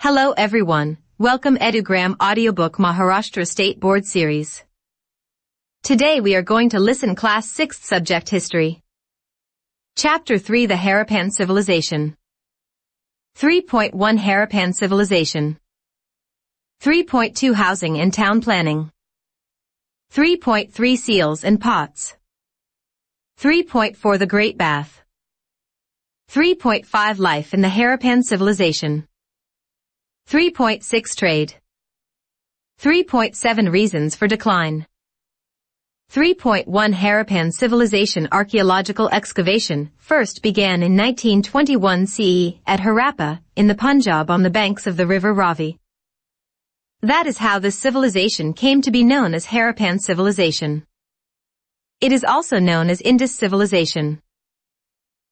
Hello everyone, welcome EduGram Audiobook Maharashtra State Board Series. Today we are going to listen Class 6th Subject History. Chapter 3 The Harappan Civilization. 3.1 Harappan Civilization. 3.2 Housing and Town Planning. 3.3 Seals and Pots. 3.4 The Great Bath. 3.5 Life in the Harappan Civilization. 3.6 Trade. 3.7 Reasons for Decline. 3.1 Harappan Civilization Archaeological excavation first began in 1921 CE at Harappa, in the Punjab on the banks of the river Ravi. That is how this civilization came to be known as Harappan Civilization. It is also known as Indus Civilization.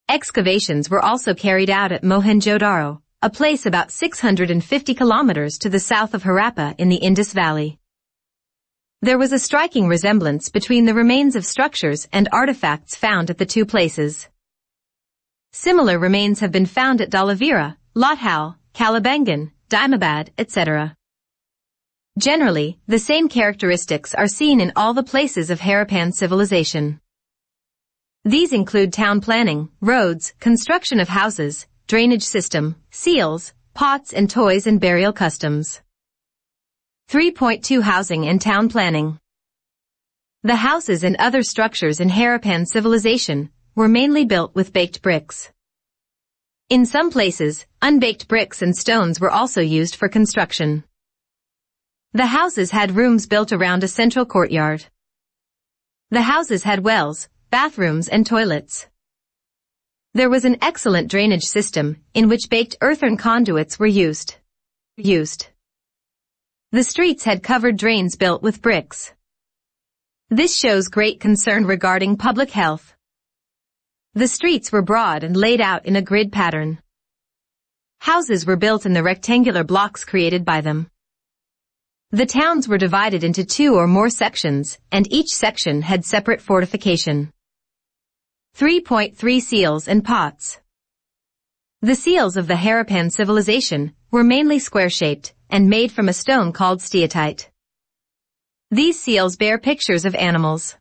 Excavations were also carried out at Mohenjo-daro, a place about 650 kilometers to the south of Harappa in the Indus Valley. There was a striking resemblance between the remains of structures and artifacts found at the two places. Similar remains have been found at Dhalavira, Lothal, Kalibangan, Dimabad, etc. Generally, the same characteristics are seen in all the places of Harappan civilization. These include town planning, roads, construction of houses, drainage system, seals, pots and toys and burial customs. 3.2 Housing and Town Planning. The houses and other structures in Harappan civilization were mainly built with baked bricks. In some places, unbaked bricks and stones were also used for construction. The houses had rooms built around a central courtyard. The houses had wells, bathrooms and toilets. There was an excellent drainage system, in which baked earthen conduits were used. The streets had covered drains built with bricks. This shows great concern regarding public health. The streets were broad and laid out in a grid pattern. Houses were built in the rectangular blocks created by them. The towns were divided into 2 or more sections, and each section had separate fortification. 3.3 Seals and Pots. The seals of the Harappan civilization were mainly square-shaped and made from a stone called steatite. These seals bear pictures of animals.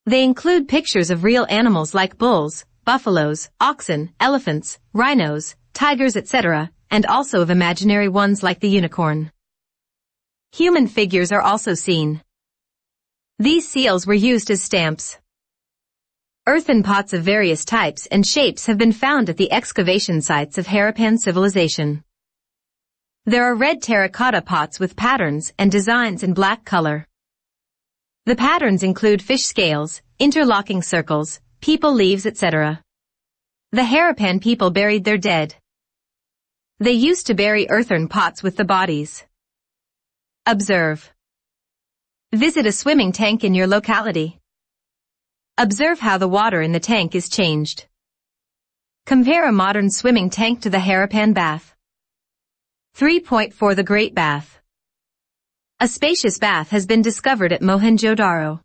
They include pictures of real animals like bulls, buffaloes, oxen, elephants, rhinos, tigers, etc., and also of imaginary ones like the unicorn. Human figures are also seen. These seals were used as stamps. Earthen pots of various types and shapes have been found at the excavation sites of Harappan civilization. There are red terracotta pots with patterns and designs in black color. The patterns include fish scales, interlocking circles, people leaves, etc. The Harappan people buried their dead. They used to bury earthen pots with the bodies. Observe. Visit a swimming tank in your locality. Observe how the water in the tank is changed. Compare a modern swimming tank to the Harappan bath. 3.4 The Great Bath. A spacious bath has been discovered at Mohenjo-daro.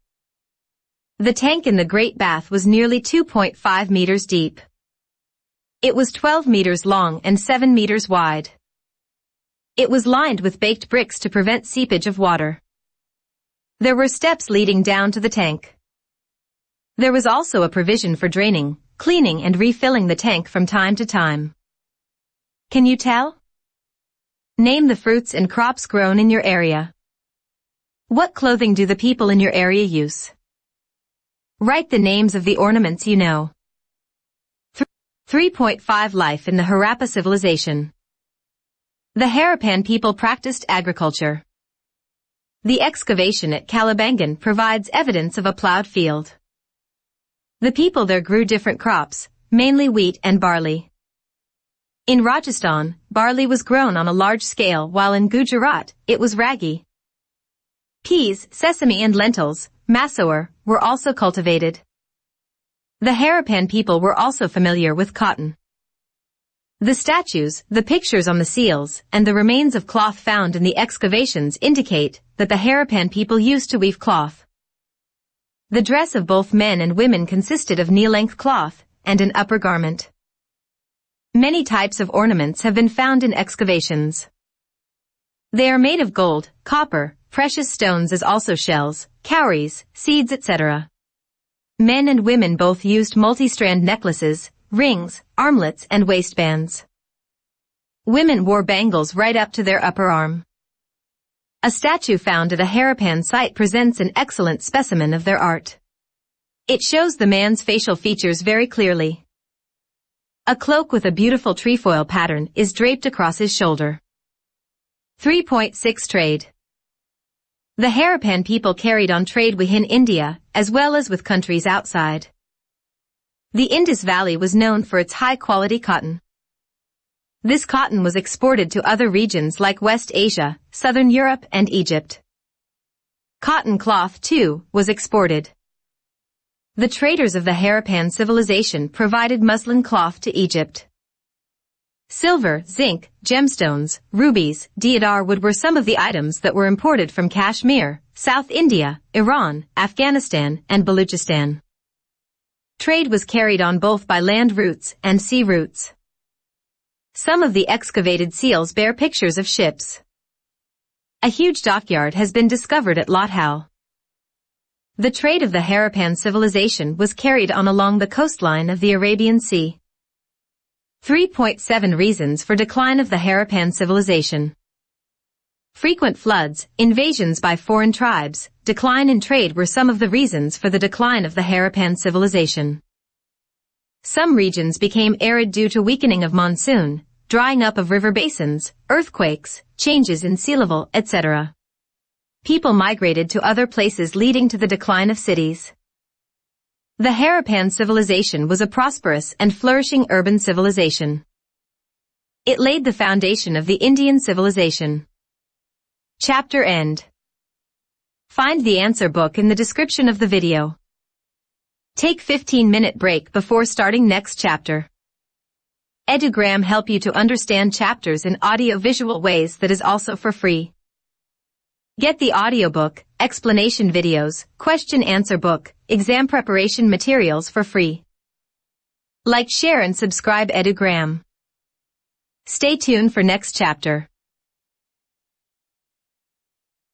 The tank in the Great Bath was nearly 2.5 meters deep. It was 12 meters long and 7 meters wide. It was lined with baked bricks to prevent seepage of water. There were steps leading down to the tank. There was also a provision for draining, cleaning and refilling the tank from time to time. Can you tell? Name the fruits and crops grown in your area. What clothing do the people in your area use? Write the names of the ornaments you know. 3.5 Life in the Harappa civilization. The Harappan people practiced agriculture. The excavation at Kalibangan provides evidence of a plowed field. The people there grew different crops, mainly wheat and barley. In Rajasthan, barley was grown on a large scale, while in Gujarat, it was ragi. Peas, sesame and lentils, masoor, were also cultivated. The Harappan people were also familiar with cotton. The statues, the pictures on the seals, and the remains of cloth found in the excavations indicate that the Harappan people used to weave cloth. The dress of both men and women consisted of knee-length cloth and an upper garment. Many types of ornaments have been found in excavations. They are made of gold, copper, precious stones as also shells, cowries, seeds etc. Men and women both used multi-strand necklaces, rings, armlets and waistbands. Women wore bangles right up to their upper arm. A statue found at a Harappan site presents an excellent specimen of their art. It shows the man's facial features very clearly. A cloak with a beautiful trefoil pattern is draped across his shoulder. 3.6 Trade. The Harappan people carried on trade within India, as well as with countries outside. The Indus Valley was known for its high-quality cotton. This cotton was exported to other regions like West Asia, Southern Europe and Egypt. Cotton cloth, too, was exported. The traders of the Harappan civilization provided muslin cloth to Egypt. Silver, zinc, gemstones, rubies, deodar wood were some of the items that were imported from Kashmir, South India, Iran, Afghanistan, and Baluchistan. Trade was carried on both by land routes and sea routes. Some of the excavated seals bear pictures of ships. A huge dockyard has been discovered at Lothal. The trade of the Harappan civilization was carried on along the coastline of the Arabian Sea. 3.7 Reasons for decline of the Harappan civilization. Frequent floods, invasions by foreign tribes, decline in trade were some of the reasons for the decline of the Harappan civilization. Some regions became arid due to weakening of monsoon, drying up of river basins, earthquakes, changes in sea level, etc. People migrated to other places leading to the decline of cities. The Harappan civilization was a prosperous and flourishing urban civilization. It laid the foundation of the Indian civilization. Chapter end. Find the answer book in the description of the video. Take 15-minute break before starting next chapter. EduGram help you to understand chapters in audio-visual ways that is also for free. Get the audiobook, explanation videos, question-answer book, exam preparation materials for free. Like, share and subscribe EduGram. Stay tuned for next chapter.